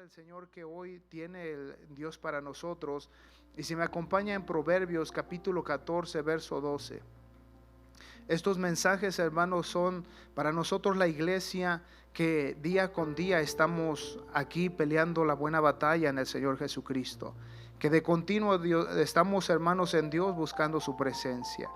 del Señor que hoy tiene el Dios para nosotros. Y si me acompaña en Proverbios capítulo 14, verso 12. Estos mensajes, hermanos, son para nosotros la iglesia que día con día estamos aquí peleando la buena batalla en el Señor Jesucristo. Que de continuo estamos, hermanos, en Dios buscando su presencia.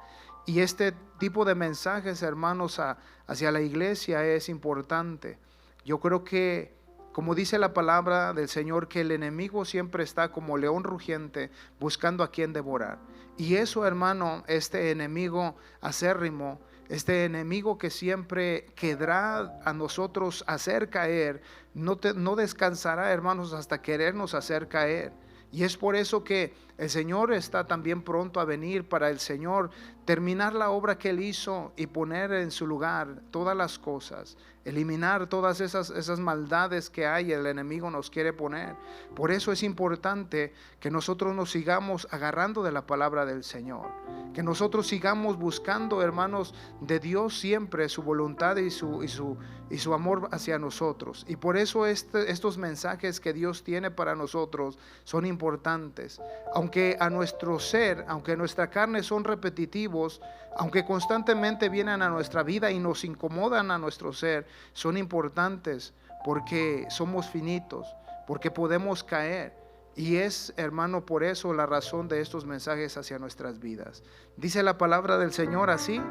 Y este tipo de mensajes, hermanos, hacia la iglesia es importante. Yo creo que, como dice la palabra del Señor, que el enemigo siempre está como león rugiente buscando a quien devorar. Y eso, hermano, este enemigo acérrimo, este enemigo que siempre querrá a nosotros hacer caer, no descansará, hermanos, hasta querernos hacer caer. Y es por eso que el Señor está también pronto a venir, para el Señor terminar la obra que Él hizo y poner en su lugar todas las cosas, eliminar todas esas maldades que hay, el enemigo nos quiere poner. Por eso es importante que nosotros nos sigamos agarrando de la palabra del Señor, que nosotros sigamos buscando, hermanos, de Dios siempre su voluntad y su amor hacia nosotros. Y por eso estos mensajes que Dios tiene para nosotros son importantes. Aunque a nuestro ser, aunque nuestra carne son repetitivos, aunque constantemente vienen a nuestra vida y nos incomodan a nuestro ser, son importantes porque somos finitos, porque podemos caer. Y es, hermano, por eso la razón de estos mensajes hacia nuestras vidas. Dice la palabra del Señor así,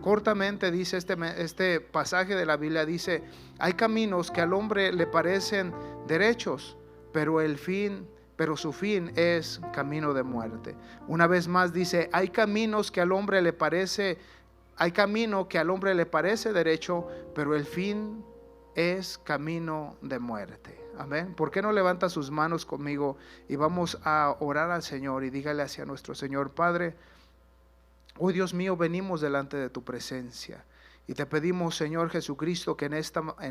cortamente dice este pasaje de la Biblia, dice: hay caminos que al hombre le parecen derechos, pero su fin es camino de muerte. Una vez más dice: hay camino que al hombre le parece derecho, pero el fin es camino de muerte. Amén. ¿Por qué no levanta sus manos conmigo y vamos a orar al Señor y dígale hacia nuestro Señor? Padre, hoy, Dios mío, venimos delante de tu presencia y te pedimos, Señor Jesucristo, que en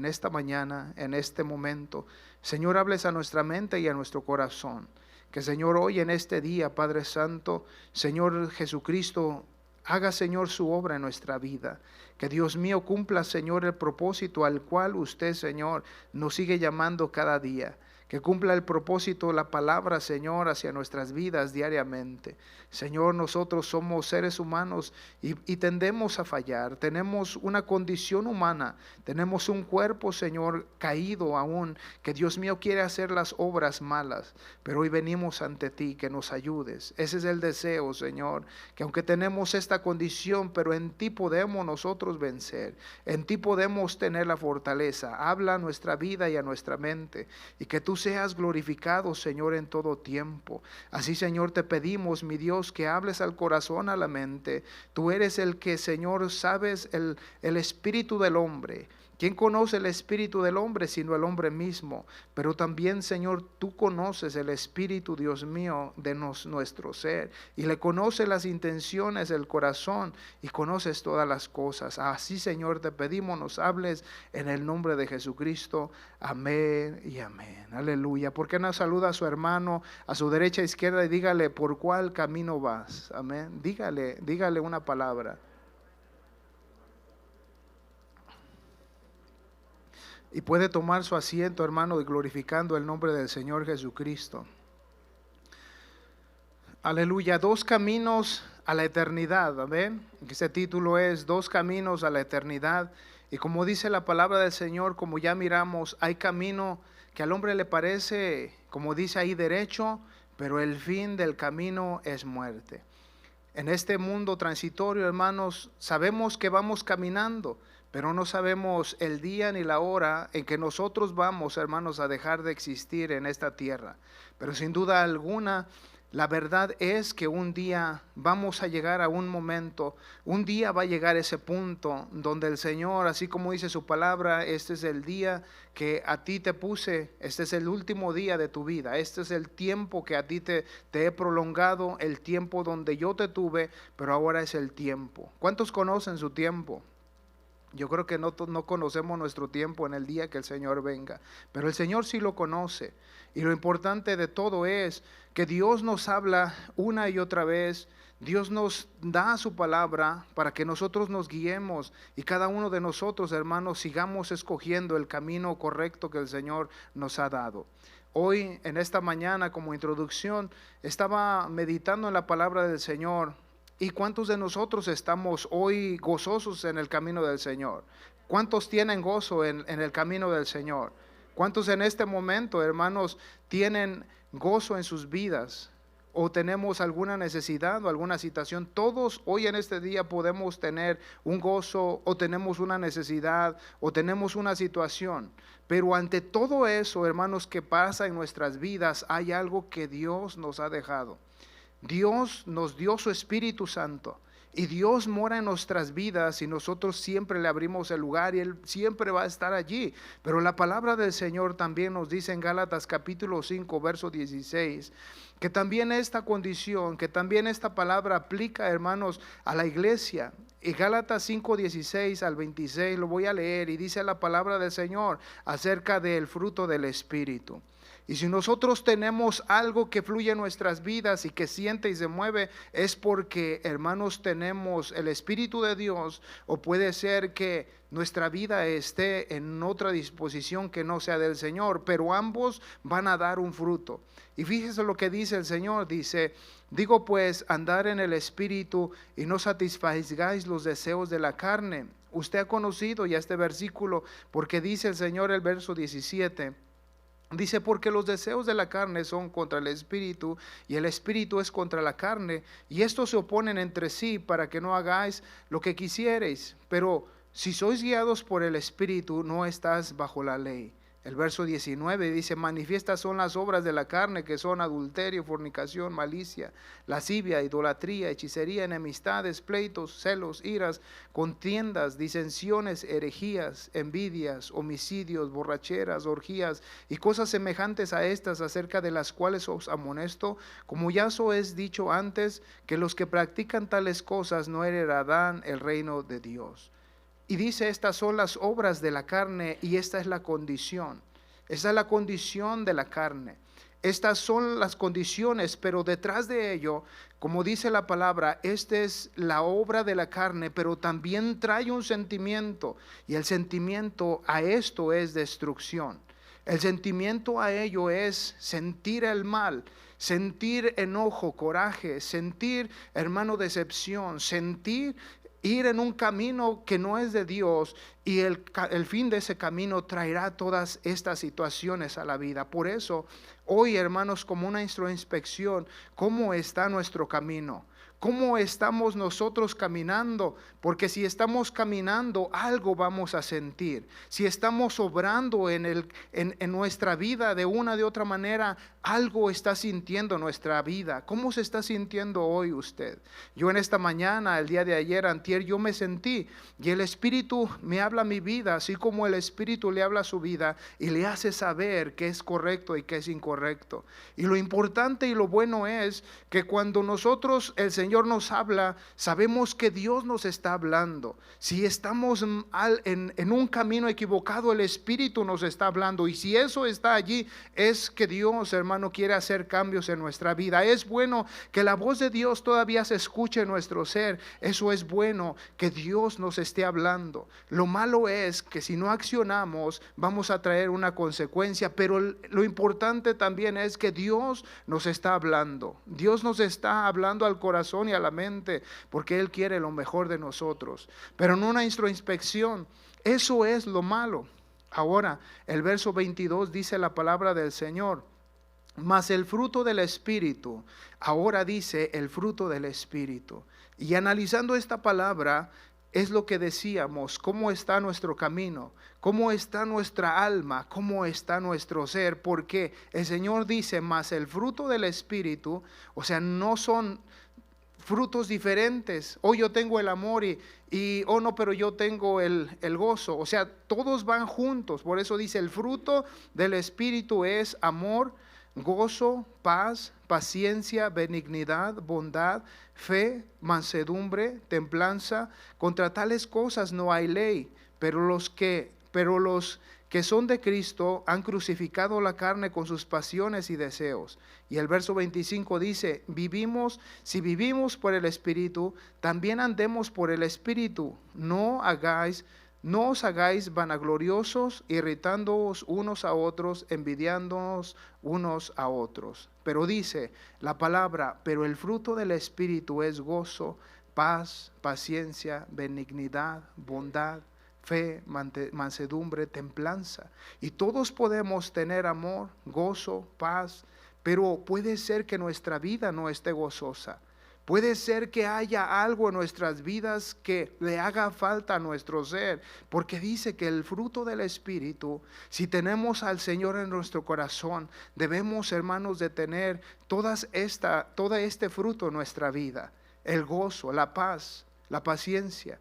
esta mañana, en este momento, Señor, hables a nuestra mente y a nuestro corazón. Que, Señor, hoy en este día, Padre Santo, Señor Jesucristo, haga, Señor, su obra en nuestra vida. Que, Dios mío, cumpla, Señor, el propósito al cual usted, Señor, nos sigue llamando cada día. Que cumpla el propósito, la palabra, Señor, hacia nuestras vidas diariamente. Señor, nosotros somos seres humanos y tendemos a fallar. Tenemos una condición humana. Tenemos un cuerpo, Señor, caído aún, que, Dios mío, quiere hacer las obras malas. Pero hoy venimos ante ti, que nos ayudes. Ese es el deseo, Señor, que aunque tenemos esta condición, pero en ti podemos nosotros vencer. En ti podemos tener la fortaleza. Habla a nuestra vida y a nuestra mente, y que tú seas glorificado, Señor, en todo tiempo. Así, Señor, te pedimos, mi Dios, que hables al corazón, a la mente. Tú eres el que, Señor, sabes el espíritu del hombre. ¿Quién conoce el espíritu del hombre sino el hombre mismo? Pero también, Señor, tú conoces el espíritu, Dios mío, de nuestro ser, y le conoces las intenciones del corazón y conoces todas las cosas. Así, Señor, te pedimos, nos hables en el nombre de Jesucristo. Amén y amén. Aleluya. ¿Por qué no saluda a su hermano a su derecha e izquierda y dígale por cuál camino vas? Amén. Dígale una palabra. Y puede tomar su asiento, hermano, glorificando el nombre del Señor Jesucristo. Aleluya. 2 caminos a la eternidad. Amén. Este título es 2 caminos a la eternidad. Y como dice la palabra del Señor, como ya miramos, hay camino que al hombre le parece, como dice ahí, derecho, pero el fin del camino es muerte. En este mundo transitorio, hermanos, sabemos que vamos caminando, pero no sabemos el día ni la hora en que nosotros vamos, hermanos, a dejar de existir en esta tierra. Pero sin duda alguna, la verdad es que un día vamos a llegar a un momento, un día va a llegar ese punto donde el Señor, así como dice su palabra, este es el día que a ti te puse, este es el último día de tu vida, este es el tiempo que a ti te he prolongado, el tiempo donde yo te tuve, pero ahora es el tiempo. ¿Cuántos conocen su tiempo? Yo creo que no conocemos nuestro tiempo en el día que el Señor venga, pero el Señor sí lo conoce. Y lo importante de todo es que Dios nos habla una y otra vez. Dios nos da su palabra para que nosotros nos guiemos y cada uno de nosotros, hermanos, sigamos escogiendo el camino correcto que el Señor nos ha dado. Hoy, en esta mañana, como introducción, estaba meditando en la palabra del Señor. ¿Y cuántos de nosotros estamos hoy gozosos en el camino del Señor? ¿Cuántos tienen gozo en el camino del Señor? ¿Cuántos en este momento, hermanos, tienen gozo en sus vidas? ¿O tenemos alguna necesidad o alguna situación? Todos hoy en este día podemos tener un gozo, o tenemos una necesidad, o tenemos una situación. Pero ante todo eso, hermanos, que pasa en nuestras vidas, hay algo que Dios nos ha dejado. Dios nos dio su Espíritu Santo y Dios mora en nuestras vidas y nosotros siempre le abrimos el lugar y Él siempre va a estar allí. Pero la palabra del Señor también nos dice en Gálatas capítulo 5 verso 16 que también esta condición, que también esta palabra aplica, hermanos, a la iglesia. Y Gálatas 5, 16 al 26 lo voy a leer y dice la palabra del Señor acerca del fruto del Espíritu. Y si nosotros tenemos algo que fluye en nuestras vidas y que siente y se mueve, es porque, hermanos, tenemos el Espíritu de Dios, o puede ser que nuestra vida esté en otra disposición que no sea del Señor, pero ambos van a dar un fruto. Y fíjese lo que dice el Señor, dice: digo pues, andar en el Espíritu y no satisfagáis los deseos de la carne. Usted ha conocido ya este versículo porque dice el Señor, el verso 17, dice: porque los deseos de la carne son contra el Espíritu y el Espíritu es contra la carne, y estos se oponen entre sí para que no hagáis lo que quisiereis. Pero si sois guiados por el Espíritu, no estás bajo la ley. El verso 19 dice: manifiestas son las obras de la carne, que son adulterio, fornicación, malicia, lascivia, idolatría, hechicería, enemistades, pleitos, celos, iras, contiendas, disensiones, herejías, envidias, homicidios, borracheras, orgías y cosas semejantes a estas, acerca de las cuales os amonesto, como ya os he dicho antes, que los que practican tales cosas no heredarán el reino de Dios. Y dice: estas son las obras de la carne y esta es la condición. Esta es la condición de la carne. Estas son las condiciones, pero detrás de ello, como dice la palabra, esta es la obra de la carne, pero también trae un sentimiento. Y el sentimiento a esto es destrucción. El sentimiento a ello es sentir el mal, sentir enojo, coraje, sentir, hermano, decepción, sentir ir en un camino que no es de Dios, y el fin de ese camino traerá todas estas situaciones a la vida. Por eso, hoy, hermanos, como una introspección, ¿cómo está nuestro camino? ¿Cómo estamos nosotros caminando? Porque si estamos caminando, algo vamos a sentir. Si estamos obrando en nuestra vida de una de otra manera, algo está sintiendo nuestra vida. ¿Cómo se está sintiendo hoy usted? Yo en esta mañana, el día de ayer, antier, yo me sentí, y el Espíritu me habla a mi vida, así como el Espíritu le habla a su vida y le hace saber qué es correcto y qué es incorrecto. Y lo importante y lo bueno es que cuando nosotros, el Señor nos habla, sabemos que Dios nos está hablando. Si estamos en un camino equivocado, el Espíritu nos está hablando, y si eso está allí, es que Dios, hermano, quiere hacer cambios en nuestra vida. Es bueno que la voz de Dios todavía se escuche en nuestro ser. Eso es bueno, que Dios nos esté hablando. Lo malo es que si no accionamos, vamos a traer una consecuencia. Pero lo importante también es que Dios nos está hablando. Dios nos está hablando al corazón y a la mente, porque Él quiere lo mejor de nosotros. Pero en una introspección, eso es lo malo. Ahora, el verso 22 dice la palabra del Señor: mas el fruto del Espíritu. Ahora dice el fruto del Espíritu. Y analizando esta palabra, es lo que decíamos: cómo está nuestro camino, cómo está nuestra alma, cómo está nuestro ser. Porque el Señor dice: mas el fruto del Espíritu, o sea, no son frutos diferentes. Hoy yo tengo el amor y oh no, pero yo tengo el gozo. O sea, todos van juntos. Por eso dice: el fruto del Espíritu es amor, gozo, paz, paciencia, benignidad, bondad, fe, mansedumbre, templanza. Contra tales cosas no hay ley, pero los que son de Cristo han crucificado la carne con sus pasiones y deseos. Y el verso 25 dice, si vivimos por el Espíritu, también andemos por el Espíritu. No os hagáis vanagloriosos, irritándoos unos a otros, envidiándonos unos a otros. Pero dice la palabra, pero el fruto del Espíritu es gozo, paz, paciencia, benignidad, bondad, fe, mansedumbre, templanza. Y todos podemos tener amor, gozo, paz, pero puede ser que nuestra vida no esté gozosa. Puede ser que haya algo en nuestras vidas que le haga falta a nuestro ser, porque dice que el fruto del Espíritu, si tenemos al Señor en nuestro corazón, debemos, hermanos, de tener todo este fruto en nuestra vida: el gozo, la paz, la paciencia.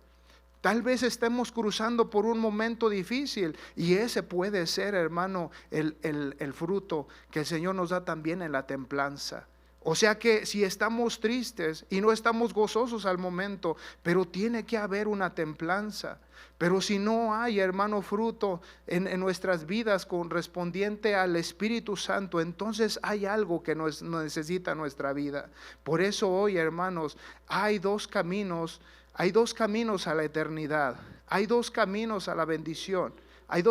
Tal vez estemos cruzando por un momento difícil y ese puede ser, hermano, el fruto que el Señor nos da también en la templanza. O sea que si estamos tristes y no estamos gozosos al momento, pero tiene que haber una templanza. Pero si no hay, hermano, fruto en nuestras vidas correspondiente al Espíritu Santo, entonces hay algo que nos necesita nuestra vida. Por eso hoy, hermanos, hay dos caminos a la eternidad, hay dos caminos a la bendición, hay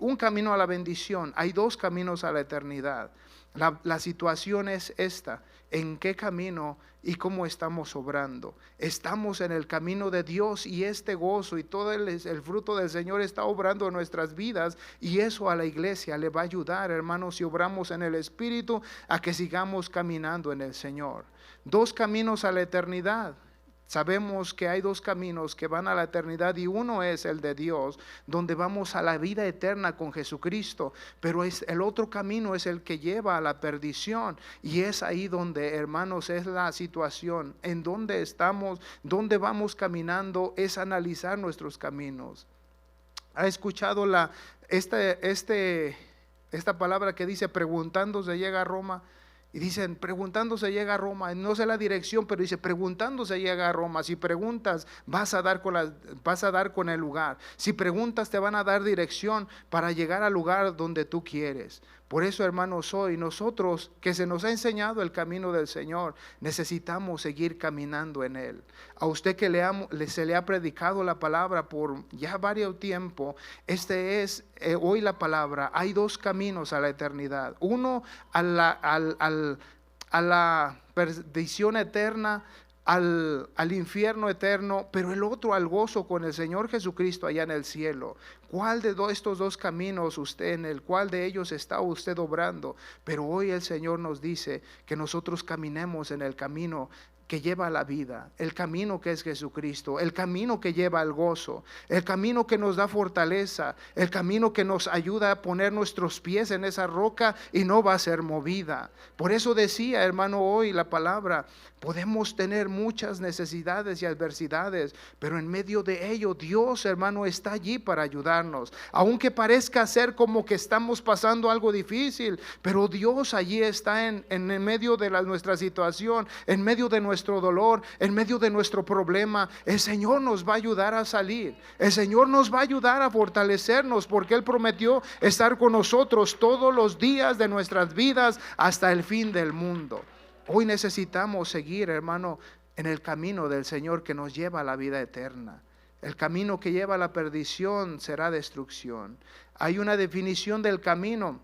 un camino a la bendición, hay dos caminos a la eternidad. La situación es esta: ¿en qué camino y cómo estamos obrando? Estamos en el camino de Dios y este gozo y todo el fruto del Señor está obrando en nuestras vidas, y eso a la iglesia le va a ayudar, hermanos, si obramos en el Espíritu, a que sigamos caminando en el Señor. Dos caminos a la eternidad. Sabemos que hay dos caminos que van a la eternidad y uno es el de Dios, donde vamos a la vida eterna con Jesucristo, pero el otro camino es el que lleva a la perdición, y es ahí donde, hermanos, es la situación en donde estamos, donde vamos caminando, es analizar nuestros caminos. ¿Ha escuchado esta palabra que dice preguntando se llega a Roma? Y dicen, preguntando se llega a Roma. No sé la dirección, pero dice, preguntando se llega a Roma. Si preguntas, vas a dar con el lugar. Si preguntas, te van a dar dirección para llegar al lugar donde tú quieres. Por eso, hermanos, hoy nosotros, que se nos ha enseñado el camino del Señor, necesitamos seguir caminando en Él. A usted que se le ha predicado la palabra por ya varios tiempo, hoy la palabra. Hay dos caminos a la eternidad. Uno a la perdición eterna, al infierno eterno, pero el otro al gozo con el Señor Jesucristo allá en el cielo. ¿Cuál de estos dos caminos en el cual de ellos está usted obrando? Pero hoy el Señor nos dice que nosotros caminemos en el camino que lleva a la vida, el camino que es Jesucristo, el camino que lleva al gozo, el camino que nos da fortaleza, el camino que nos ayuda a poner nuestros pies en esa roca y no va a ser movida. Por eso decía, hermano, hoy la palabra, podemos tener muchas necesidades y adversidades, pero en medio de ello Dios, hermano, está allí para ayudarnos. Aunque parezca ser como que estamos pasando algo difícil, pero Dios allí está en medio de nuestra situación, en medio de nuestro dolor, en medio de nuestro problema. El Señor nos va a ayudar a salir. El Señor nos va a ayudar a fortalecernos, porque Él prometió estar con nosotros todos los días de nuestras vidas hasta el fin del mundo. Hoy necesitamos seguir, hermano, en el camino del Señor que nos lleva a la vida eterna. El camino que lleva a la perdición será destrucción. Hay una definición del camino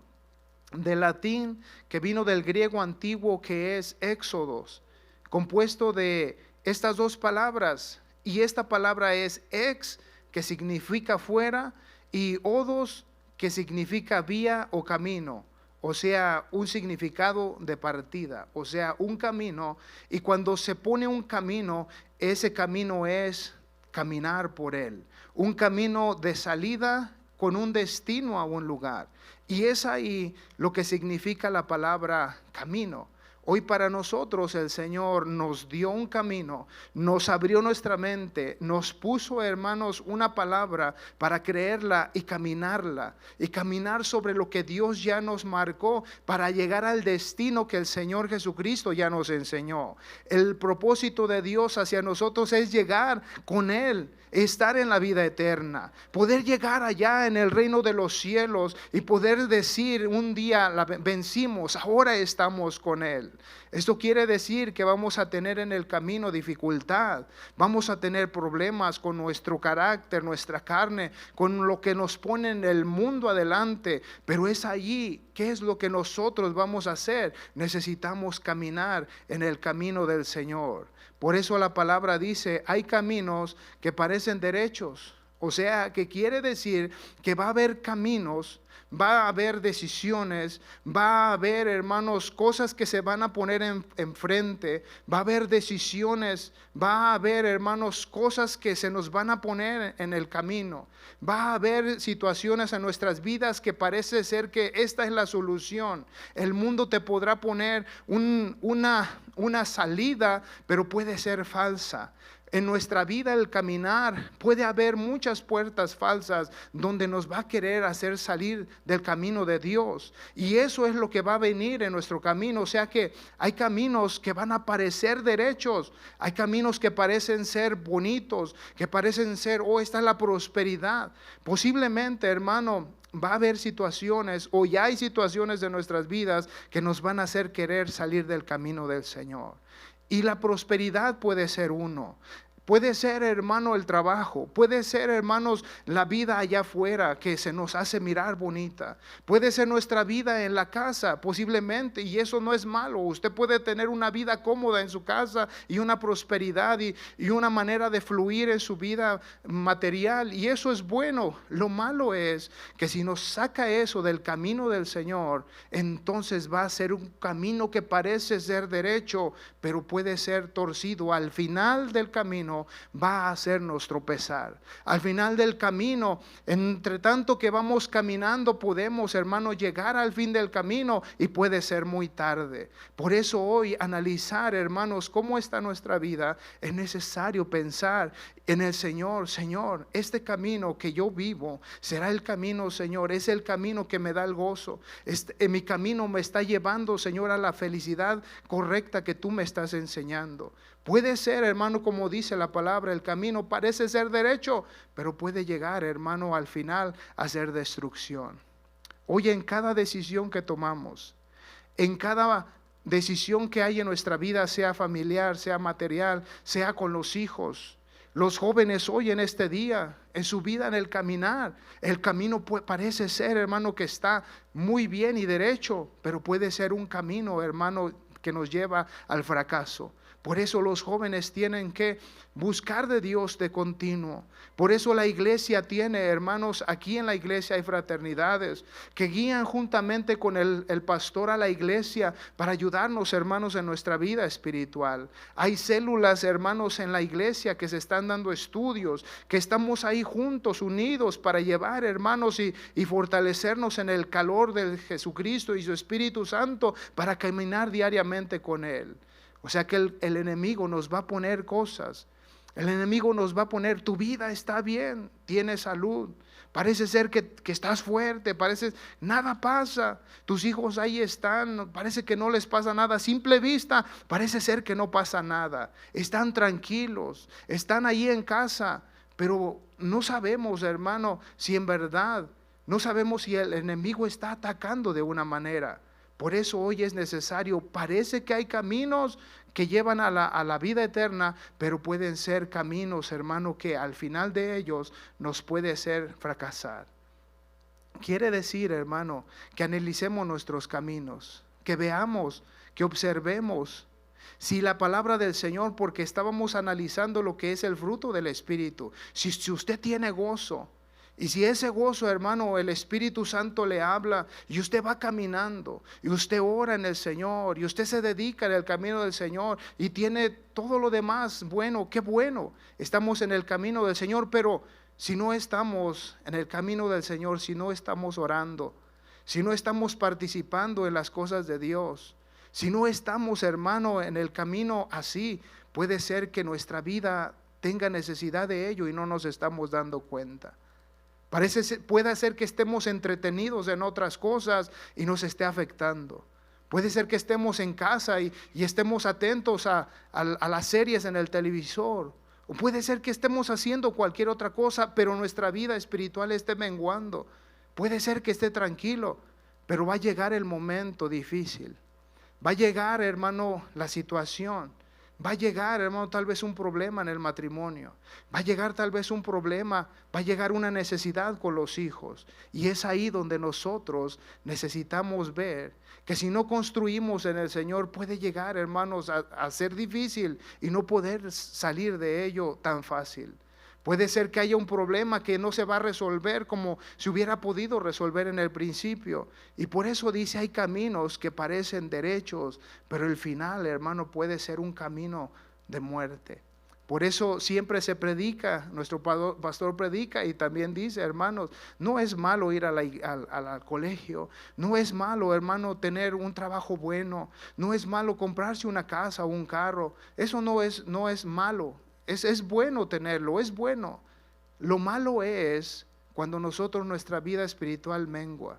del latín que vino del griego antiguo, que es éxodos, compuesto de estas dos palabras, y esta palabra es ex, que significa fuera, y odos, que significa vía o camino, o sea, un significado de partida, o sea, un camino. Y cuando se pone un camino, ese camino es caminar por él, un camino de salida con un destino a un lugar, y es ahí lo que significa la palabra camino. Hoy para nosotros el Señor nos dio un camino, nos abrió nuestra mente, nos puso, hermanos, una palabra para creerla y caminar sobre lo que Dios ya nos marcó para llegar al destino que el Señor Jesucristo ya nos enseñó. El propósito de Dios hacia nosotros es llegar con Él, estar en la vida eterna, poder llegar allá en el reino de los cielos y poder decir un día vencimos, ahora estamos con Él. Esto quiere decir que vamos a tener en el camino dificultad, vamos a tener problemas con nuestro carácter, nuestra carne, con lo que nos pone en el mundo adelante, pero es allí. ¿Qué es lo que nosotros vamos a hacer? Necesitamos caminar en el camino del Señor. Por eso la palabra dice, hay caminos que parecen derechos. O sea, que quiere decir que va a haber caminos, va a haber decisiones, va a haber, hermanos, cosas que se van a poner enfrente, va a haber decisiones, va a haber, hermanos, cosas que se nos van a poner en el camino. Va a haber situaciones en nuestras vidas que parece ser que esta es la solución. El mundo te podrá poner una salida, pero puede ser falsa. En nuestra vida el caminar puede haber muchas puertas falsas donde nos va a querer hacer salir del camino de Dios, y eso es lo que va a venir en nuestro camino. O sea que hay caminos que van a parecer derechos, hay caminos que parecen ser bonitos, que parecen ser, esta es la prosperidad. Posiblemente, hermano, va a haber situaciones, o ya hay situaciones de nuestras vidas que nos van a hacer querer salir del camino del Señor. Y la prosperidad puede ser uno. Puede ser, hermano, el trabajo. Puede ser, hermanos, la vida allá afuera que se nos hace mirar bonita. Puede ser nuestra vida en la casa, posiblemente, y eso no es malo. Usted puede tener una vida cómoda en su casa y una prosperidad y una manera de fluir en su vida material, y eso es bueno. Lo malo es que si nos saca eso del camino del Señor, entonces va a ser un camino que parece ser derecho, pero puede ser torcido. Al final del camino va a hacernos tropezar. Al final del camino, entre tanto que vamos caminando, podemos, hermano, llegar al fin del camino y puede ser muy tarde. Por eso hoy analizar, hermanos, cómo está nuestra vida. Es necesario pensar en el Señor. Señor, este camino que yo vivo será el camino, Señor, es el camino que me da el gozo. Mi camino me está llevando, Señor, a la felicidad correcta que tú me estás enseñando. Puede ser, hermano, como dice la palabra, el camino parece ser derecho, pero puede llegar, hermano, al final a ser destrucción. Hoy, en cada decisión que tomamos, en cada decisión que hay en nuestra vida, sea familiar, sea material, sea con los hijos, los jóvenes hoy en este día, en su vida, en el caminar, el camino parece ser, hermano, que está muy bien y derecho, pero puede ser un camino, hermano, que nos lleva al fracaso. Por eso los jóvenes tienen que buscar de Dios de continuo. Por eso la iglesia tiene, hermanos, aquí en la iglesia hay fraternidades que guían juntamente con el pastor a la iglesia para ayudarnos, hermanos, en nuestra vida espiritual. Hay células, hermanos, en la iglesia que se están dando estudios, que estamos ahí juntos, unidos para llevar, hermanos, y fortalecernos en el calor de Jesucristo y su Espíritu Santo para caminar diariamente con Él. O sea que el enemigo nos va a poner cosas. El enemigo nos va a poner, tu vida está bien, tienes salud, parece ser que estás fuerte, nada pasa, tus hijos ahí están, parece que no les pasa nada, a simple vista parece ser que no pasa nada, están tranquilos, están ahí en casa, pero no sabemos, hermano, si en verdad, no sabemos si el enemigo está atacando de una manera. Por eso hoy es necesario, parece que hay caminos que llevan a la vida eterna, pero pueden ser caminos, hermano, que al final de ellos nos puede hacer fracasar. Quiere decir, hermano, que analicemos nuestros caminos, que veamos, que observemos si la palabra del Señor, porque estábamos analizando lo que es el fruto del Espíritu, si usted tiene gozo, y si ese gozo, hermano, el Espíritu Santo le habla y usted va caminando y usted ora en el Señor y usted se dedica en el camino del Señor y tiene todo lo demás, bueno, qué bueno, estamos en el camino del Señor. Pero si no estamos en el camino del Señor, si no estamos orando, si no estamos participando en las cosas de Dios, Si no estamos, hermano, en el camino así, puede ser que nuestra vida tenga necesidad de ello y no nos estamos dando cuenta. Puede ser que estemos entretenidos en otras cosas y nos esté afectando. Puede ser que estemos en casa y estemos atentos a las series en el televisor. O puede ser que estemos haciendo cualquier otra cosa, pero nuestra vida espiritual esté menguando. Puede ser que esté tranquilo, pero va a llegar el momento difícil. Va a llegar, hermano, la situación. Va a llegar, hermano, tal vez un problema en el matrimonio. Va a llegar tal vez un problema, va a llegar una necesidad con los hijos. Y es ahí donde nosotros necesitamos ver que si no construimos en el Señor, puede llegar, hermanos, a ser difícil y no poder salir de ello tan fácil. Puede ser que haya un problema que no se va a resolver como se hubiera podido resolver en el principio. Y por eso dice, hay caminos que parecen derechos, pero el final, hermano, puede ser un camino de muerte. Por eso siempre se predica, nuestro pastor predica y también dice, hermanos, no es malo ir al colegio, no es malo, hermano, tener un trabajo bueno, no es malo comprarse una casa o un carro, eso no es malo. Es bueno tenerlo, es bueno. Lo malo es cuando nuestra vida espiritual mengua,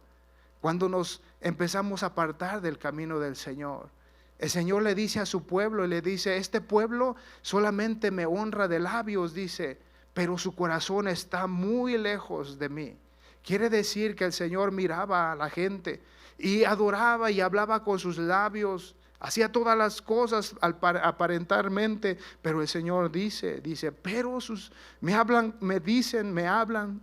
cuando nos empezamos a apartar del camino del Señor. El Señor le dice a su pueblo, y le dice, este pueblo solamente me honra de labios, dice, pero su corazón está muy lejos de mí. Quiere decir que el Señor miraba a la gente y adoraba y hablaba con sus labios, hacía todas las cosas aparentemente, pero el Señor dice, pero me hablan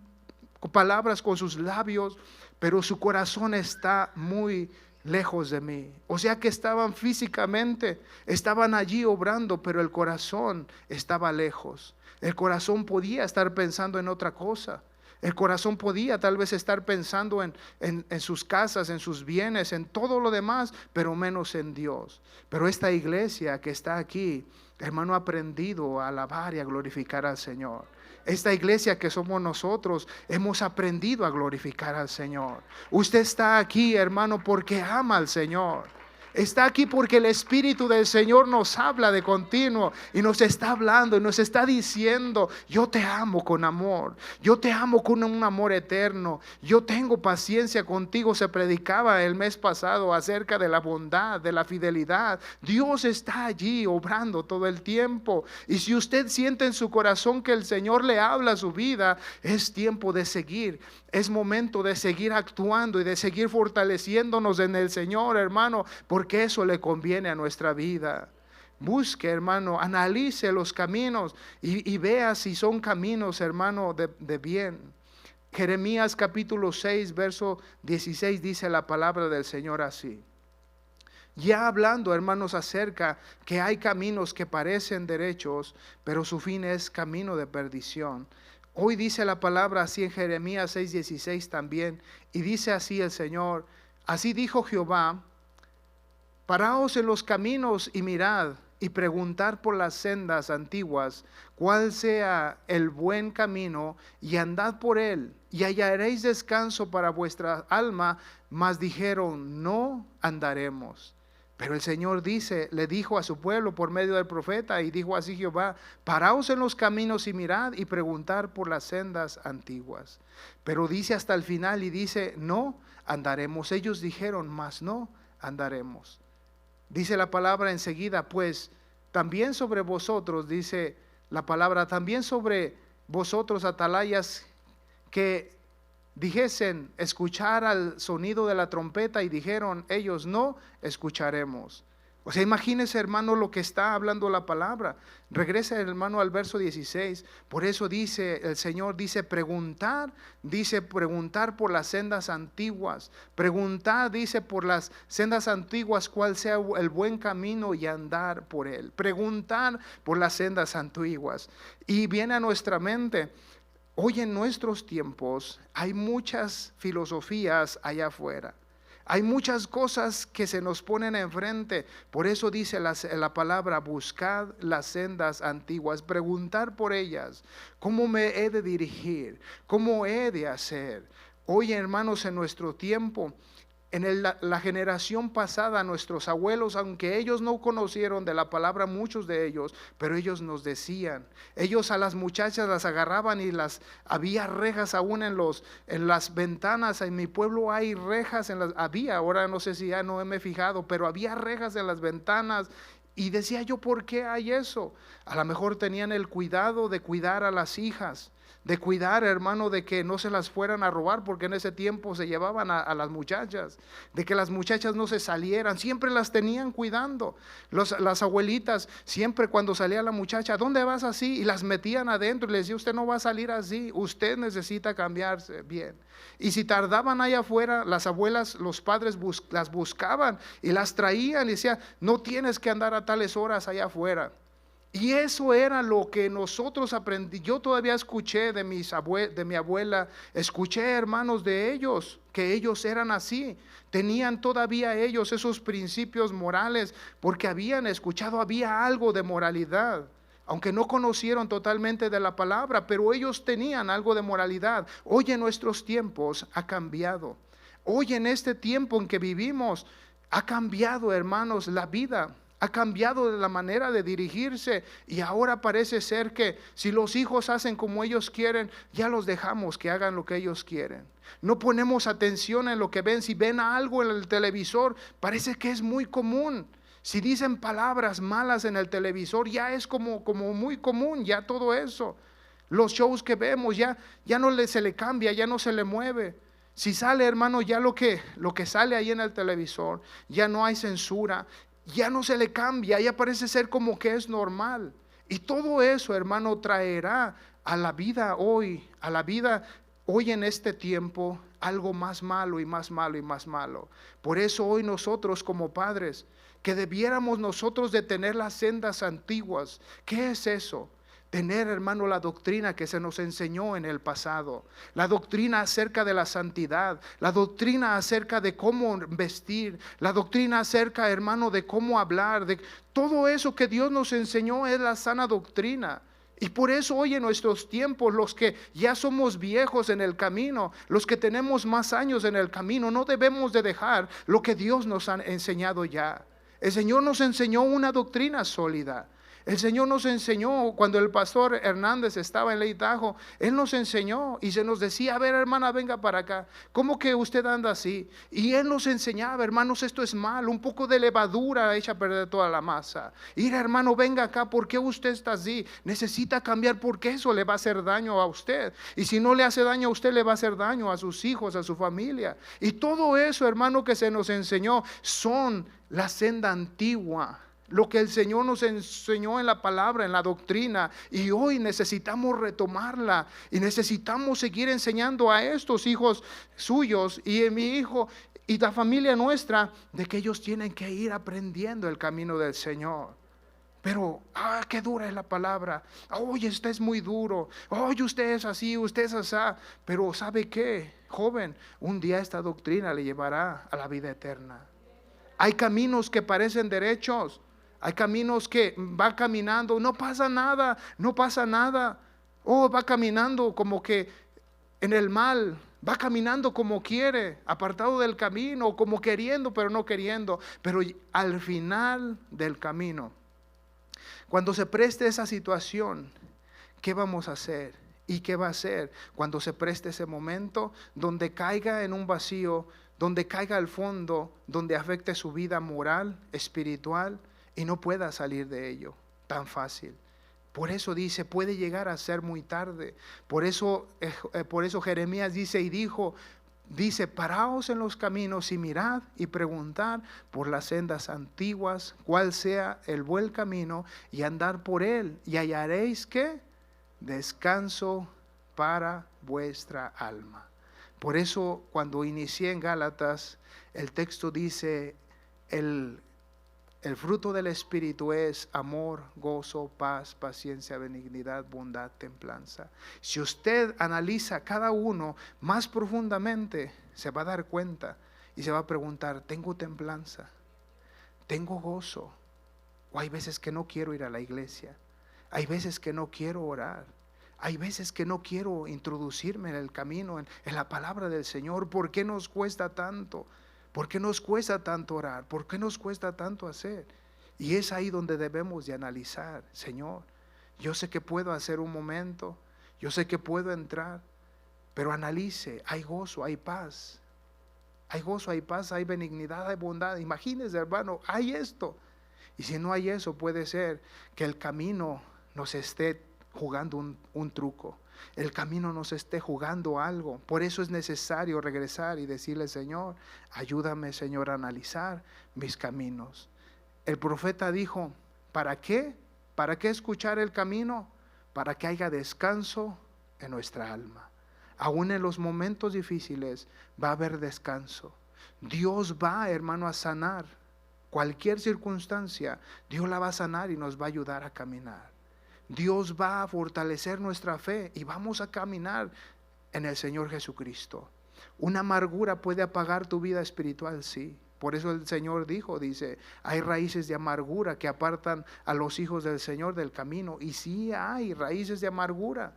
palabras con sus labios, pero su corazón está muy lejos de mí. O sea que estaban físicamente, estaban allí obrando, pero el corazón estaba lejos. El corazón podía estar pensando en otra cosa. El corazón podía tal vez estar pensando en sus casas, en sus bienes, en todo lo demás, pero menos en Dios. Pero esta iglesia que está aquí, hermano, ha aprendido a alabar y a glorificar al Señor. Esta iglesia que somos nosotros, hemos aprendido a glorificar al Señor. Usted está aquí, hermano, porque ama al Señor. Está aquí porque el Espíritu del Señor nos habla de continuo y nos está hablando y nos está diciendo, yo te amo con amor, yo te amo con un amor eterno, yo tengo paciencia contigo. Se predicaba el mes pasado acerca de la bondad, de la fidelidad. Dios está allí obrando todo el tiempo, y si usted siente en su corazón que el Señor le habla a su vida, es tiempo de seguir. Es momento de seguir actuando y de seguir fortaleciéndonos en el Señor, hermano, porque eso le conviene a nuestra vida. Busque, hermano, analice los caminos y vea si son caminos, hermano, de bien. Jeremías capítulo 6, verso 16 dice la palabra del Señor así. Ya hablando, hermanos, acerca que hay caminos que parecen derechos, pero su fin es camino de perdición. Hoy dice la palabra así en Jeremías 6:16 también, y dice así el Señor, así dijo Jehová, paraos en los caminos y mirad, y preguntar por las sendas antiguas, cuál sea el buen camino, y andad por él, y hallaréis descanso para vuestra alma. Mas dijeron, no andaremos. Pero el Señor le dijo a su pueblo por medio del profeta, y dijo así Jehová, paraos en los caminos y mirad y preguntar por las sendas antiguas. Pero dice hasta el final y dice, no andaremos. Ellos dijeron, mas no andaremos. Dice la palabra enseguida, pues también sobre vosotros, dice la palabra, también sobre vosotros, atalayas, que dijesen escuchar al sonido de la trompeta, y dijeron ellos, no escucharemos. O sea, imagínese, hermano, lo que está hablando la palabra. Regresa, hermano, al verso 16. Por eso dice el Señor, dice preguntar por las sendas antiguas. Preguntar, dice, por las sendas antiguas cuál sea el buen camino y andar por él. Preguntar por las sendas antiguas. Y viene a nuestra mente, hoy en nuestros tiempos hay muchas filosofías allá afuera. Hay muchas cosas que se nos ponen enfrente. Por eso dice la palabra, buscad las sendas antiguas, preguntar por ellas. ¿Cómo me he de dirigir? ¿Cómo he de hacer? Hoy, hermanos, en nuestro tiempo, la generación pasada, nuestros abuelos, aunque ellos no conocieron de la palabra, muchos de ellos, pero ellos nos decían, ellos a las muchachas las agarraban y había rejas aún en las ventanas. En mi pueblo hay rejas, ahora no sé si ya no me he fijado, pero había rejas en las ventanas. Y decía yo, ¿por qué hay eso? A lo mejor tenían el cuidado de cuidar a las hijas, de cuidar, hermano, de que no se las fueran a robar, porque en ese tiempo se llevaban a las muchachas, de que las muchachas no se salieran, siempre las tenían cuidando. Las abuelitas, siempre cuando salía la muchacha, ¿dónde vas así? Y las metían adentro y les decía, usted no va a salir así, usted necesita cambiarse bien. Y si tardaban allá afuera, las abuelas, los padres las buscaban y las traían y decían, no tienes que andar a tales horas allá afuera. Y eso era lo que nosotros aprendí. Yo todavía escuché de mi abuela, escuché, hermanos, de ellos, que ellos eran así. Tenían todavía ellos esos principios morales, porque habían escuchado, había algo de moralidad. Aunque no conocieron totalmente de la palabra, pero ellos tenían algo de moralidad. Hoy en nuestros tiempos ha cambiado. Hoy en este tiempo en que vivimos ha cambiado, hermanos, la vida. Ha cambiado de la manera de dirigirse, y ahora parece ser que si los hijos hacen como ellos quieren, ya los dejamos que hagan lo que ellos quieren. No ponemos atención en lo que ven. Si ven algo en el televisor, parece que es muy común. Si dicen palabras malas en el televisor, ya es como muy común, ya todo eso. Los shows que vemos, ya no se le cambia, ya no se le mueve. Si sale, hermano, ya lo que sale ahí en el televisor, ya no hay censura, ya no se le cambia, ya parece ser como que es normal. Y todo eso, hermano, traerá a la vida hoy en este tiempo, algo más malo y más malo y más malo. Por eso hoy nosotros como padres, que debiéramos nosotros de tener las sendas antiguas. ¿Qué es eso? Tener, hermano, la doctrina que se nos enseñó en el pasado, la doctrina acerca de la santidad, la doctrina acerca de cómo vestir, la doctrina acerca, hermano, de cómo hablar, de todo eso que Dios nos enseñó es la sana doctrina. Y por eso hoy en nuestros tiempos, los que ya somos viejos en el camino, los que tenemos más años en el camino, no debemos de dejar lo que Dios nos ha enseñado ya. El Señor nos enseñó una doctrina sólida. El Señor nos enseñó cuando el pastor Hernández estaba en Ley Tahoe. Él nos enseñó y se nos decía, a ver, hermana, venga para acá. ¿Cómo que usted anda así? Y Él nos enseñaba, hermanos, esto es mal. Un poco de levadura echa a perder toda la masa. Mira, hermano, venga acá. ¿Por qué usted está así? Necesita cambiar, porque eso le va a hacer daño a usted. Y si no le hace daño a usted, le va a hacer daño a sus hijos, a su familia. Y todo eso, hermano, que se nos enseñó son la senda antigua, lo que el Señor nos enseñó en la palabra, en la doctrina, y hoy necesitamos retomarla y necesitamos seguir enseñando a estos hijos suyos y a mi hijo y la familia nuestra, de que ellos tienen que ir aprendiendo el camino del Señor. Pero, qué dura es la palabra. Oye, usted es muy duro. Oye, usted es así, usted es así. Pero ¿sabe qué, joven? Un día esta doctrina le llevará a la vida eterna. Hay caminos que parecen derechos. Hay caminos que va caminando, no pasa nada, no pasa nada. Va caminando como que en el mal, va caminando como quiere, apartado del camino, como queriendo pero no queriendo. Pero al final del camino, cuando se preste esa situación, ¿qué vamos a hacer? ¿Y qué va a hacer cuando se preste ese momento donde caiga en un vacío, donde caiga al fondo, donde afecte su vida moral, espiritual, y no pueda salir de ello tan fácil? Por eso dice, puede llegar a ser muy tarde. Por eso Jeremías dice, paraos en los caminos y mirad y preguntad por las sendas antiguas, cuál sea el buen camino, y andar por él, y hallaréis ¿qué? Descanso para vuestra alma. Por eso cuando inicié en Gálatas, el texto dice, el fruto del Espíritu es amor, gozo, paz, paciencia, benignidad, bondad, templanza. Si usted analiza cada uno más profundamente, se va a dar cuenta y se va a preguntar, ¿tengo templanza? ¿Tengo gozo? O hay veces que no quiero ir a la iglesia. Hay veces que no quiero orar. Hay veces que no quiero introducirme en el camino, en la palabra del Señor. ¿Por qué nos cuesta tanto? ¿Por qué nos cuesta tanto orar? ¿Por qué nos cuesta tanto hacer? Y es ahí donde debemos de analizar, Señor, yo sé que puedo hacer un momento, yo sé que puedo entrar, pero analice, hay gozo, hay paz. Hay gozo, hay paz, hay benignidad, hay bondad. Imagínese, hermano, hay esto. Y si no hay eso, puede ser que el camino nos esté jugando un truco. El camino nos esté jugando algo. Por eso es necesario regresar y decirle, Señor, ayúdame, Señor, a analizar mis caminos. El profeta dijo, ¿para qué? ¿Para qué escuchar el camino? Para que haya descanso en nuestra alma. Aún en los momentos difíciles va a haber descanso. Dios va, hermano, a sanar cualquier circunstancia. Dios la va a sanar y nos va a ayudar a caminar. Dios va a fortalecer nuestra fe y vamos a caminar en el Señor Jesucristo. Una amargura puede apagar tu vida espiritual, sí. Por eso el Señor dice, hay raíces de amargura que apartan a los hijos del Señor del camino. Y sí hay raíces de amargura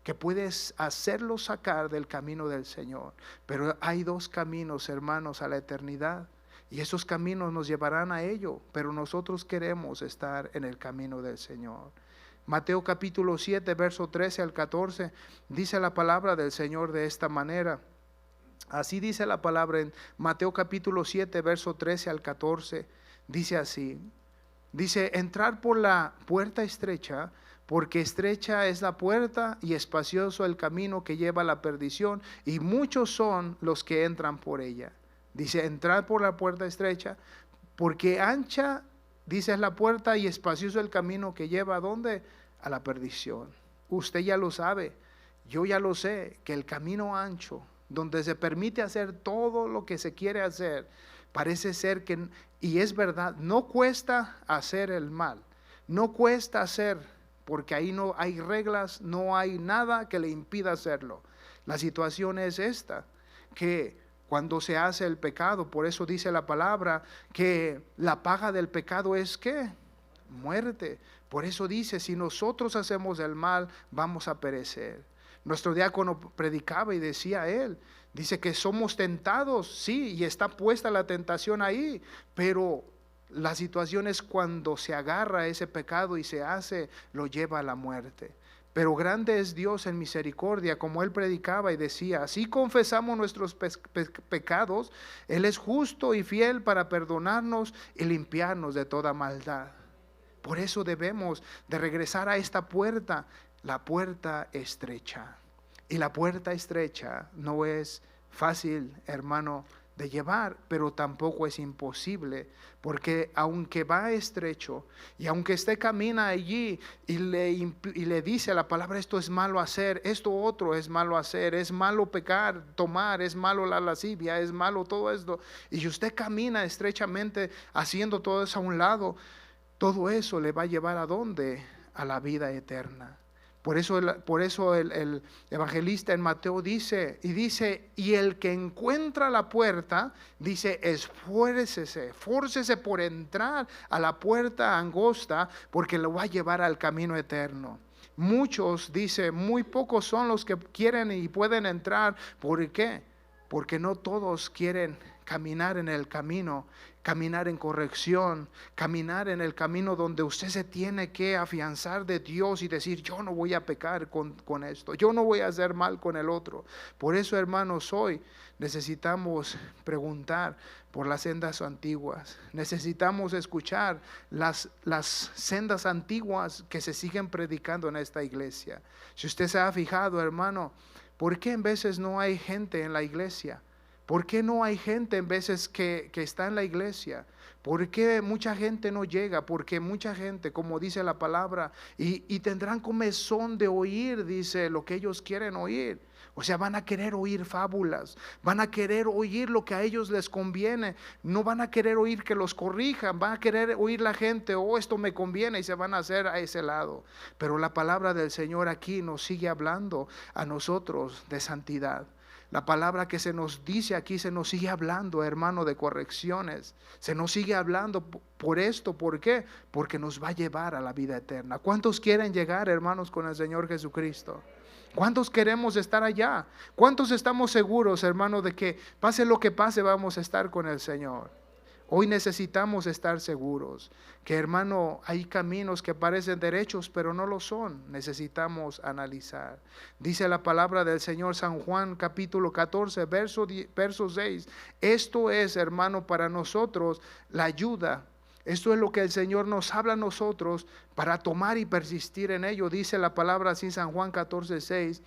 que puedes hacerlos sacar del camino del Señor. Pero hay dos caminos, hermanos, a la eternidad. Y esos caminos nos llevarán a ello. Pero nosotros queremos estar en el camino del Señor. Mateo capítulo 7, verso 13 al 14, dice la palabra del Señor de esta manera. Así dice la palabra en Mateo capítulo 7, verso 13 al 14. Dice así. Dice, entrar por la puerta estrecha, porque estrecha es la puerta y espacioso el camino que lleva a la perdición, y muchos son los que entran por ella. Dice, entrar por la puerta estrecha, porque ancha, dice, es la puerta y espacioso el camino que lleva ¿a dónde? A la perdición. Usted ya lo sabe, yo ya lo sé, que el camino ancho, donde se permite hacer todo lo que se quiere hacer, parece ser que, y es verdad, no cuesta hacer el mal, no cuesta hacer, porque ahí no hay reglas, no hay nada que le impida hacerlo. La situación es esta, que cuando se hace el pecado, por eso dice la palabra, que la paga del pecado es ¿qué? Muerte. Por eso dice, si nosotros hacemos el mal, vamos a perecer. Nuestro diácono predicaba y decía él, dice que somos tentados, sí, y está puesta la tentación ahí, pero la situación es cuando se agarra ese pecado y se hace, lo lleva a la muerte. Pero grande es Dios en misericordia, como él predicaba y decía, si confesamos nuestros pecados, Él es justo y fiel para perdonarnos y limpiarnos de toda maldad. Por eso debemos de regresar a esta puerta, la puerta estrecha. Y la puerta estrecha no es fácil, hermano, de llevar, pero tampoco es imposible, porque aunque va estrecho y aunque usted camina allí y le dice a la palabra, esto es malo hacer, esto otro es malo hacer, es malo pecar, tomar, es malo la lascivia, es malo todo esto, y usted camina estrechamente haciendo todo eso a un lado, todo eso le va a llevar ¿a dónde? A la vida eterna. Por eso el evangelista en Mateo dice, y el que encuentra la puerta, dice, esfuércese por entrar a la puerta angosta, porque lo va a llevar al camino eterno. Muchos, dice, muy pocos son los que quieren y pueden entrar. ¿Por qué? Porque no todos quieren caminar en el camino, caminar en corrección, caminar en el camino donde usted se tiene que afianzar de Dios y decir, yo no voy a pecar con esto, yo no voy a hacer mal con el otro. Por eso, hermanos, hoy necesitamos preguntar por las sendas antiguas, necesitamos escuchar las sendas antiguas que se siguen predicando en esta iglesia. Si usted se ha fijado, hermano, ¿por qué en veces no hay gente en la iglesia? ¿Por qué no hay gente en veces que está en la iglesia? ¿Por qué mucha gente no llega? Porque mucha gente, como dice la palabra, y tendrán comezón de oír, dice, lo que ellos quieren oír. O sea, van a querer oír fábulas, van a querer oír lo que a ellos les conviene, no van a querer oír que los corrijan, van a querer oír la gente, oh, esto me conviene, y se van a hacer a ese lado. Pero la palabra del Señor aquí nos sigue hablando a nosotros de santidad. La palabra que se nos dice aquí se nos sigue hablando, hermano, de correcciones. Se nos sigue hablando por esto. ¿Por qué? Porque nos va a llevar a la vida eterna. ¿Cuántos quieren llegar, hermanos, con el Señor Jesucristo? ¿Cuántos queremos estar allá? ¿Cuántos estamos seguros, hermano, de que pase lo que pase, vamos a estar con el Señor? Hoy necesitamos estar seguros que, hermano, hay caminos que parecen derechos, pero no lo son. Necesitamos analizar. Dice la palabra del Señor, San Juan capítulo 14, verso 6. Esto es, hermano, para nosotros la ayuda. Esto es lo que el Señor nos habla a nosotros para tomar y persistir en ello. Dice la palabra así, San Juan 14, 6.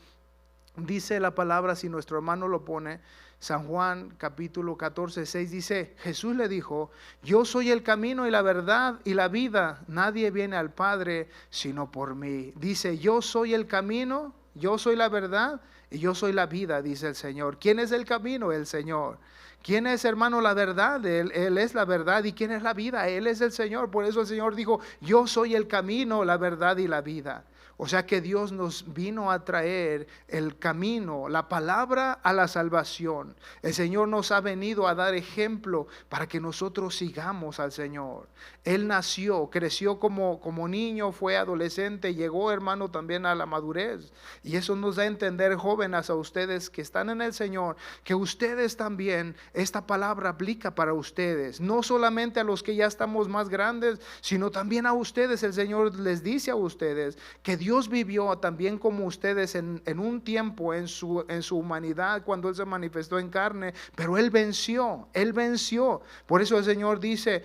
Dice la palabra, si nuestro hermano lo pone, San Juan capítulo 14, 6 dice, Jesús le dijo, yo soy el camino y la verdad y la vida, nadie viene al Padre sino por mí. Dice, yo soy el camino, yo soy la verdad y yo soy la vida, dice el Señor. ¿Quién es el camino? El Señor. ¿Quién es, hermano, la verdad? Él es la verdad. ¿Y quién es la vida? Él es el Señor. Por eso el Señor dijo, yo soy el camino, la verdad y la vida. O sea que Dios nos vino a traer el camino, la palabra a la salvación. El Señor nos ha venido a dar ejemplo para que nosotros sigamos al Señor. Él nació, creció como niño, fue adolescente, llegó, hermano, también a la madurez. Y eso nos da a entender, jóvenes, a ustedes que están en el Señor, que ustedes también, esta palabra aplica para ustedes. No solamente a los que ya estamos más grandes, sino también a ustedes. El Señor les dice a ustedes que Dios vivió también como ustedes en un tiempo en su humanidad cuando Él se manifestó en carne, pero Él venció. Por eso el Señor dice,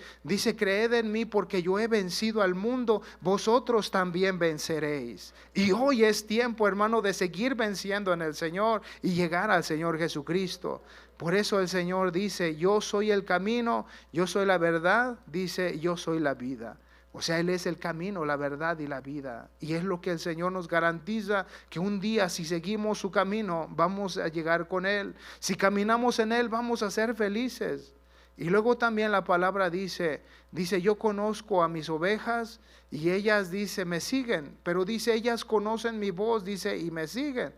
creed en mí porque yo he vencido al mundo, vosotros también venceréis. Y hoy es tiempo, hermano, de seguir venciendo en el Señor y llegar al Señor Jesucristo. Por eso el Señor dice, yo soy el camino, yo soy la verdad, dice, yo soy la vida. O sea, Él es el camino, la verdad y la vida. Y es lo que el Señor nos garantiza, que un día si seguimos su camino, vamos a llegar con Él. Si caminamos en Él, vamos a ser felices. Y luego también la palabra dice, yo conozco a mis ovejas y ellas, dice, me siguen. Pero dice, ellas conocen mi voz, dice, y me siguen.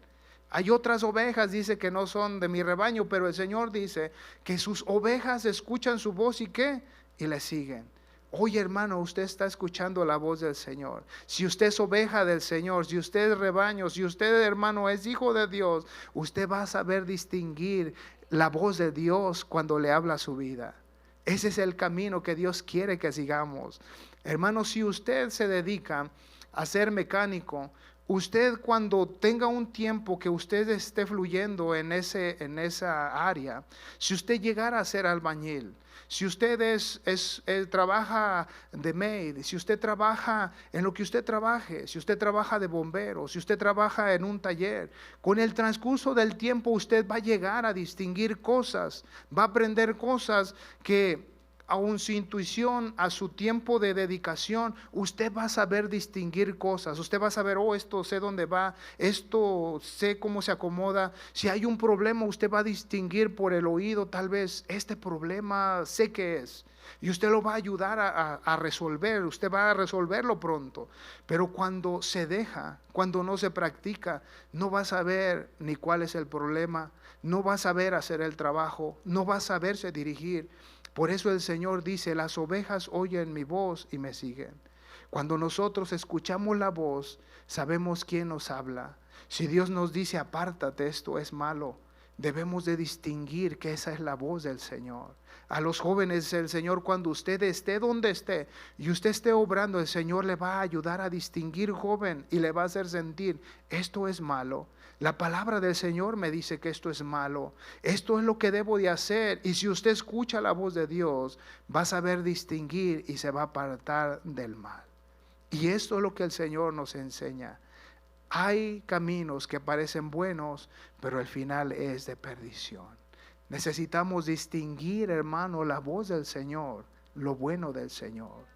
Hay otras ovejas, dice, que no son de mi rebaño, pero el Señor dice que sus ovejas escuchan su voz y ¿qué? Y le siguen. Hoy, hermano, usted está escuchando la voz del Señor. Si usted es oveja del Señor, si usted es rebaño, si usted, hermano, es hijo de Dios, usted va a saber distinguir la voz de Dios cuando le habla a su vida. Ese es el camino que Dios quiere que sigamos. Hermano, si usted se dedica a ser mecánico, usted cuando tenga un tiempo que usted esté fluyendo en esa área, si usted llegara a ser albañil, si usted trabaja de maid, si usted trabaja en lo que usted trabaje, si usted trabaja de bombero, si usted trabaja en un taller, con el transcurso del tiempo usted va a llegar a distinguir cosas, va a aprender cosas que aun su intuición, a su tiempo de dedicación, usted va a saber distinguir cosas. Usted va a saber, esto sé dónde va, esto sé cómo se acomoda. Si hay un problema, usted va a distinguir por el oído, tal vez, este problema sé qué es. Y usted lo va a ayudar a resolver, usted va a resolverlo pronto. Pero cuando se deja, cuando no se practica, no va a saber ni cuál es el problema, no va a saber hacer el trabajo, no va a saberse dirigir. Por eso el Señor dice, las ovejas oyen mi voz y me siguen. Cuando nosotros escuchamos la voz, sabemos quién nos habla. Si Dios nos dice, apártate, esto es malo, debemos de distinguir que esa es la voz del Señor. A los jóvenes, el Señor, cuando usted esté donde esté y usted esté obrando, el Señor le va a ayudar a distinguir, joven, y le va a hacer sentir, esto es malo. La palabra del Señor me dice que esto es malo, esto es lo que debo de hacer. Y si usted escucha la voz de Dios, va a saber distinguir y se va a apartar del mal. Y esto es lo que el Señor nos enseña. Hay caminos que parecen buenos, pero el final es de perdición. Necesitamos distinguir, hermano, la voz del Señor, lo bueno del Señor.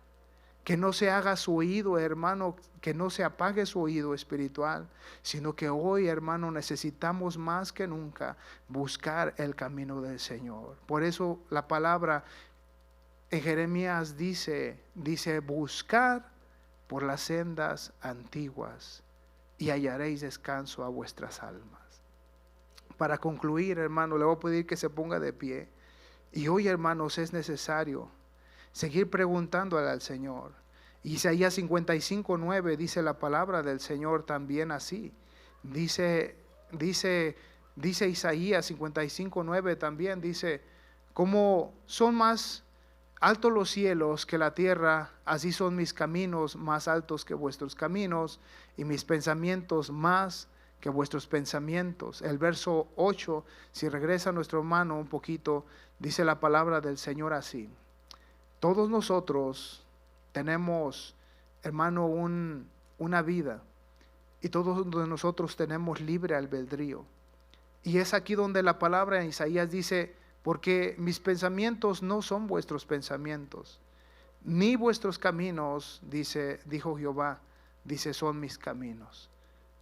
Que no se haga su oído, hermano, que no se apague su oído espiritual, sino que hoy, hermano, necesitamos más que nunca buscar el camino del Señor. Por eso la palabra en Jeremías dice, buscar por las sendas antiguas y hallaréis descanso a vuestras almas. Para concluir, hermano, le voy a pedir que se ponga de pie. Y hoy, hermanos, es necesario seguir preguntándole al Señor. Isaías 55:9 dice la palabra del Señor también así. Dice Isaías 55:9 también, dice, como son más altos los cielos que la tierra, así son mis caminos más altos que vuestros caminos, y mis pensamientos más que vuestros pensamientos. El verso 8, si regresa nuestro hermano un poquito, dice la palabra del Señor así: todos nosotros tenemos, hermano, una vida, y todos nosotros tenemos libre albedrío. Y es aquí donde la palabra en Isaías dice, porque mis pensamientos no son vuestros pensamientos, ni vuestros caminos, dijo Jehová, dice, son mis caminos.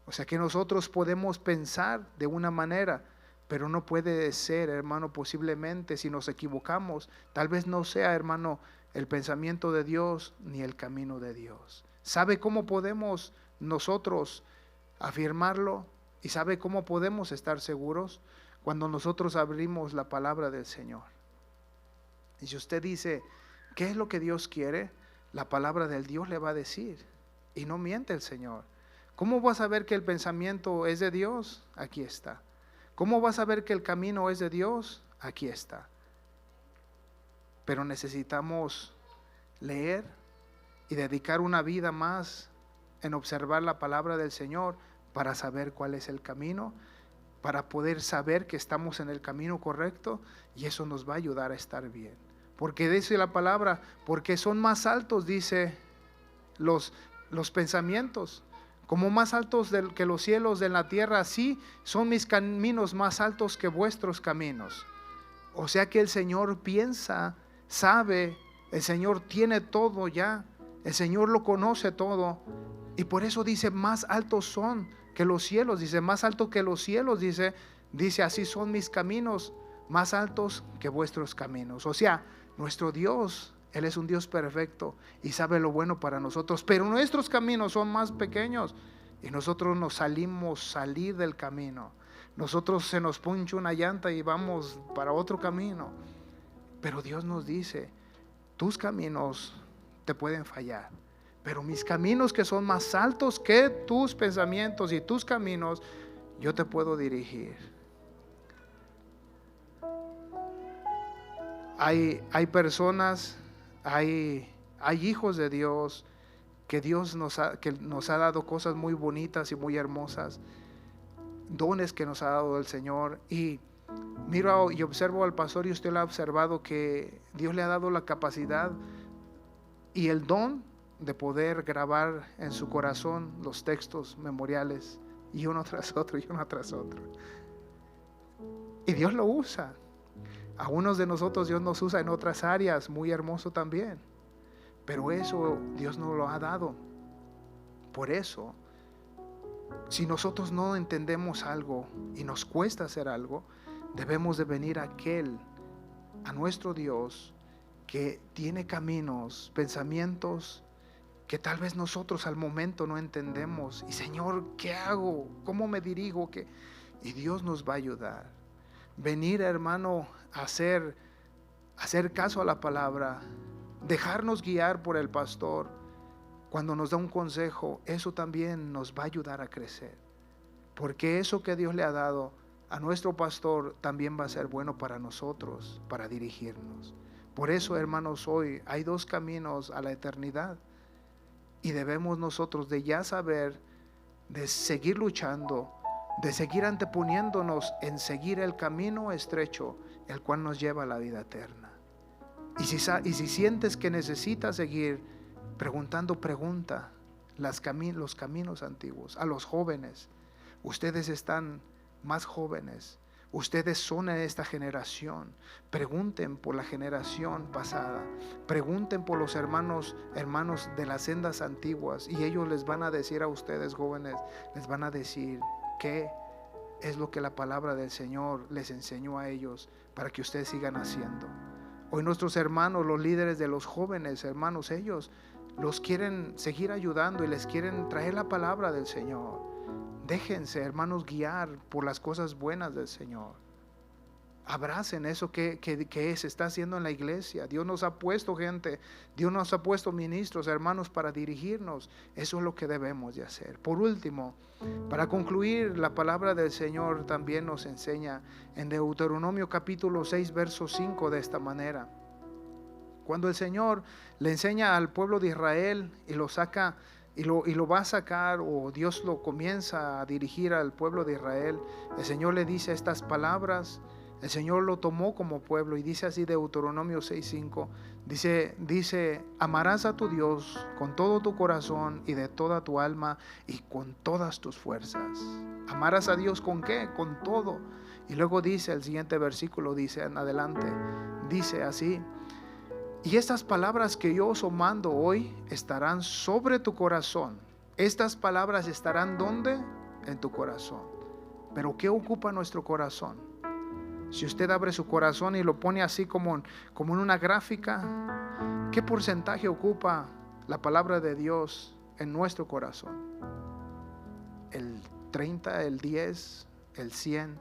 O sea que nosotros podemos pensar de una manera, pero no puede ser, hermano, posiblemente si nos equivocamos, tal vez no sea, hermano, el pensamiento de Dios ni el camino de Dios. ¿Sabe cómo podemos nosotros afirmarlo? ¿Y sabe cómo podemos estar seguros? Cuando nosotros abrimos la palabra del Señor. Y si usted dice, ¿qué es lo que Dios quiere? La palabra del Dios le va a decir. Y no miente el Señor. ¿Cómo vas a saber que el pensamiento es de Dios? Aquí está. ¿Cómo vas a saber que el camino es de Dios? Aquí está. Pero necesitamos leer y dedicar una vida más en observar la palabra del Señor para saber cuál es el camino, para poder saber que estamos en el camino correcto, y eso nos va a ayudar a estar bien. Porque dice la palabra, porque son más altos, dice, los pensamientos, como más altos que los cielos de la tierra, así son mis caminos más altos que vuestros caminos. O sea que el Señor piensa, sabe, el Señor tiene todo ya, el Señor lo conoce todo, y por eso dice, más altos son que los cielos, dice, más alto que los cielos, dice, así son mis caminos, más altos que vuestros caminos. O sea, nuestro Dios, Él es un Dios perfecto y sabe lo bueno para nosotros, pero nuestros caminos son más pequeños y nosotros nos salir del camino. Nosotros se nos puncha una llanta y vamos para otro camino, pero Dios nos dice, tus caminos te pueden fallar, pero mis caminos, que son más altos que tus pensamientos y tus caminos, yo te puedo dirigir. Hay personas, hay hijos de Dios, que Dios nos ha dado cosas muy bonitas y muy hermosas, dones que nos ha dado el Señor. Y miro y observo al pastor, y usted lo ha observado, que Dios le ha dado la capacidad y el don de poder grabar en su corazón los textos memoriales, y uno tras otro y uno tras otro. Y Dios lo usa. A unos de nosotros Dios nos usa en otras áreas, muy hermoso también. Pero eso Dios nos lo ha dado. Por eso, si nosotros no entendemos algo y nos cuesta hacer algo, debemos de venir a nuestro Dios, que tiene caminos, pensamientos que tal vez nosotros al momento no entendemos. Y Señor, ¿qué hago? ¿Cómo me dirijo? Y Dios nos va a ayudar. Venir, hermano, a hacer caso a la palabra, dejarnos guiar por el pastor cuando nos da un consejo, eso también nos va a ayudar a crecer. Porque eso que Dios le ha dado a nuestro pastor también va a ser bueno para nosotros, para dirigirnos. Por eso, hermanos, hoy hay dos caminos a la eternidad. Y debemos nosotros de ya saber, de seguir luchando, de seguir anteponiéndonos en seguir el camino estrecho, el cual nos lleva a la vida eterna. Y si sientes que necesitas seguir preguntando, pregunta los caminos antiguos. A los jóvenes, ustedes están más jóvenes, ustedes son en esta generación. Pregunten por la generación pasada, pregunten por los hermanos de las sendas antiguas, y ellos les van a decir a ustedes, jóvenes, les van a decir qué es lo que la palabra del Señor les enseñó a ellos para que ustedes sigan haciendo. Hoy nuestros hermanos, los líderes de los jóvenes, hermanos, ellos los quieren seguir ayudando y les quieren traer la palabra del Señor. Déjense, hermanos, guiar por las cosas buenas del Señor. Abracen eso que se está haciendo en la iglesia. Dios nos ha puesto gente, Dios nos ha puesto ministros, hermanos, para dirigirnos. Eso es lo que debemos de hacer. Por último, para concluir, la palabra del Señor también nos enseña en Deuteronomio capítulo 6, verso 5 de esta manera. Cuando el Señor le enseña al pueblo de Israel y lo saca y lo va a sacar, o Dios lo comienza a dirigir al pueblo de Israel, el Señor le dice estas palabras. El Señor lo tomó como pueblo y dice así Deuteronomio 6:5, dice, amarás a tu Dios con todo tu corazón y de toda tu alma y con todas tus fuerzas. ¿Amarás a Dios con qué? Con todo. Y luego dice el siguiente versículo, dice en adelante, dice así, y estas palabras que yo os mando hoy estarán sobre tu corazón. Estas palabras estarán ¿dónde? En tu corazón. Pero ¿qué ocupa nuestro corazón? Si usted abre su corazón y lo pone así como en una gráfica, ¿qué porcentaje ocupa la palabra de Dios en nuestro corazón? ¿El 30, el 10, el 100?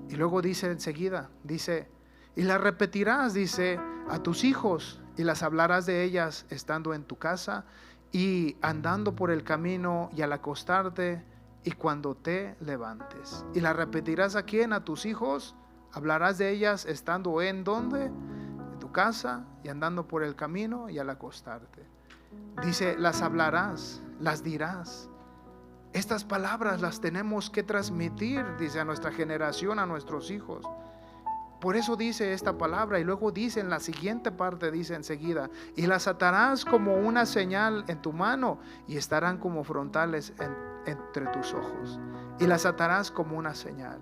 Y luego dice enseguida, dice, y las repetirás, dice, a tus hijos, y las hablarás de ellas estando en tu casa y andando por el camino y al acostarte y cuando te levantes. Y las repetirás ¿a quién? A tus hijos. Hablarás de ellas estando ¿en dónde? En tu casa y andando por el camino y al acostarte. Dice, las hablarás, las dirás. Estas palabras las tenemos que transmitir, dice, a nuestra generación, a nuestros hijos. Por eso dice esta palabra y luego dice en la siguiente parte, dice enseguida, y las atarás como una señal en tu mano y estarán como frontales entre tus ojos. Y las atarás como una señal.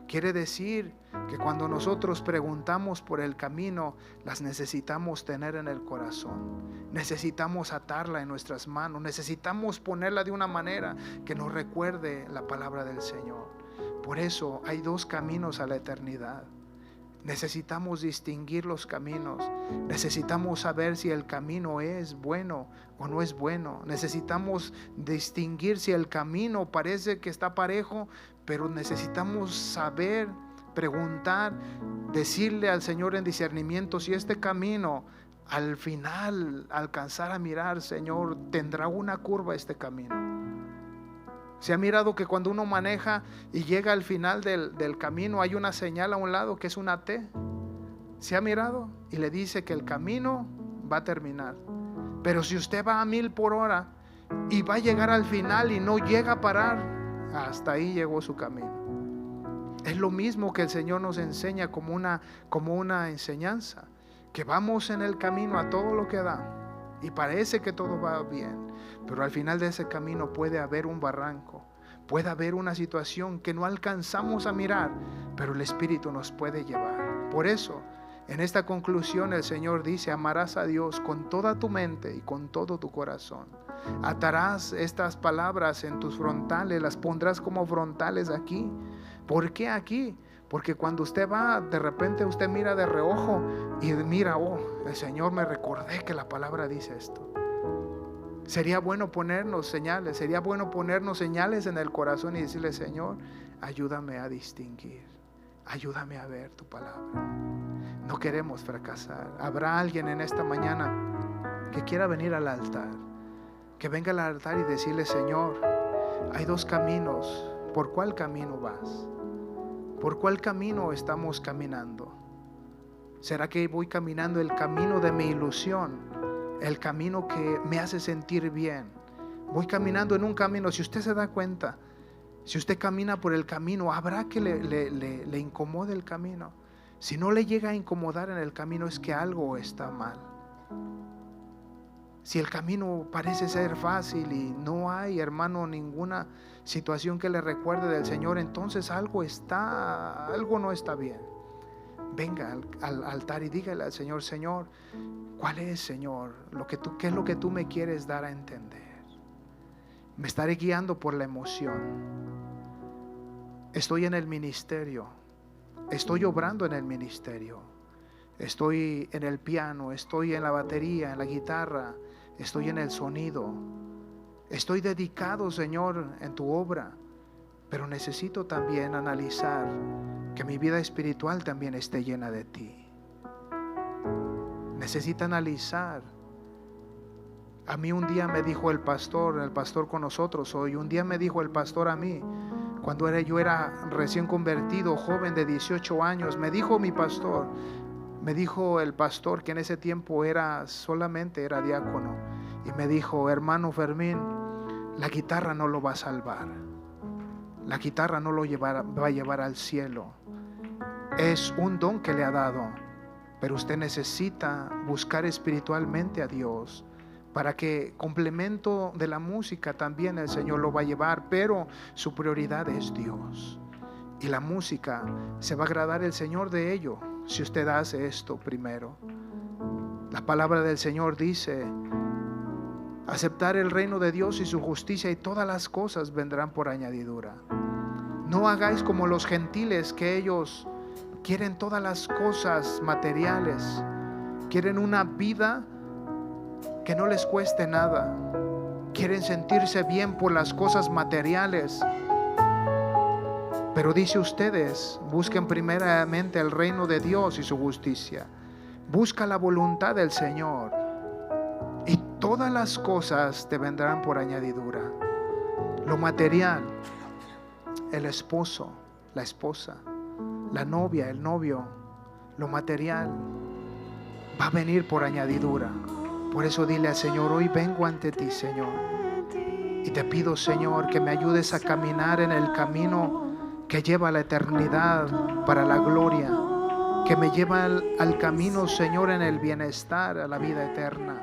Quiere decir que cuando nosotros preguntamos por el camino, las necesitamos tener en el corazón. Necesitamos atarla en nuestras manos. Necesitamos ponerla de una manera que nos recuerde la palabra del Señor. Por eso hay dos caminos a la eternidad. Necesitamos distinguir los caminos. Necesitamos saber si el camino es bueno o no es bueno. Necesitamos distinguir si el camino parece que está parejo, pero necesitamos saber, preguntar, decirle al Señor en discernimiento si este camino al final alcanzar a mirar, Señor, tendrá una curva este camino. Se ha mirado que cuando uno maneja y llega al final del camino hay una señal a un lado que es una T. Se ha mirado y le dice que el camino va a terminar. Pero si usted va a 1000 por hora y va a llegar al final y no llega a parar, hasta ahí llegó su camino. Es lo mismo que el Señor nos enseña como una enseñanza, que vamos en el camino a todo lo que da y parece que todo va bien, pero al final de ese camino puede haber un barranco, puede haber una situación que no alcanzamos a mirar, pero el Espíritu nos puede llevar. Por eso, en esta conclusión el Señor dice, amarás a Dios con toda tu mente y con todo tu corazón. Atarás estas palabras en tus frontales, las pondrás como frontales aquí. ¿Por qué aquí? Porque cuando usted va, de repente usted mira de reojo y mira, el Señor me recordé que la palabra dice esto. Sería bueno ponernos señales, en el corazón y decirle, Señor, ayúdame a distinguir, ayúdame a ver tu palabra. No queremos fracasar. Habrá alguien en esta mañana que quiera venir al altar, que venga al altar y decirle, Señor, hay dos caminos. ¿Por cuál camino vas? ¿Por cuál camino estamos caminando? ¿Será que voy caminando el camino de mi ilusión? El camino que me hace sentir bien. Voy caminando en un camino. Si usted se da cuenta, si usted camina por el camino, habrá que le incomode el camino. Si no le llega a incomodar en el camino, es que algo está mal. Si el camino parece ser fácil y no hay, hermano, ninguna situación que le recuerde del Señor, entonces algo no está bien. Venga al altar y dígale al Señor, Señor, ¿cuál es, Señor? ¿Qué es lo que tú me quieres dar a entender? Me estaré guiando por la emoción. Estoy en el ministerio. Estoy obrando en el ministerio. Estoy en el piano, estoy en la batería, en la guitarra, estoy en el sonido. Estoy dedicado, Señor, en tu obra, pero necesito también analizar que mi vida espiritual también esté llena de ti. Necesita analizar. A mí un día me dijo el pastor con nosotros hoy, un día me dijo el pastor a mí, cuando yo era recién convertido, joven de 18 años, me dijo el pastor que en ese tiempo solamente era diácono, y me dijo: hermano Fermín, la guitarra no lo va a salvar, la guitarra no lo va a llevar al cielo, es un don que le ha dado, pero usted necesita buscar espiritualmente a Dios, para que complemento de la música también el Señor lo va a llevar, pero su prioridad es Dios. Y la música, se va a agradar el Señor de ello si usted hace esto primero. La palabra del Señor dice: aceptar el reino de Dios y su justicia, y todas las cosas vendrán por añadidura. No hagáis como los gentiles, que ellos quieren todas las cosas materiales, quieren una vida que no les cueste nada, quieren sentirse bien por las cosas materiales. Pero dice ustedes: busquen primeramente el reino de Dios y su justicia, busca la voluntad del Señor, y todas las cosas te vendrán por añadidura. Lo material, el esposo, la esposa, la novia, el novio, lo material va a venir por añadidura. Por eso dile al Señor: hoy vengo ante ti, Señor, y te pido, Señor, que me ayudes a caminar en el camino que lleva a la eternidad, para la gloria, que me lleva al camino, Señor, en el bienestar, a la vida eterna.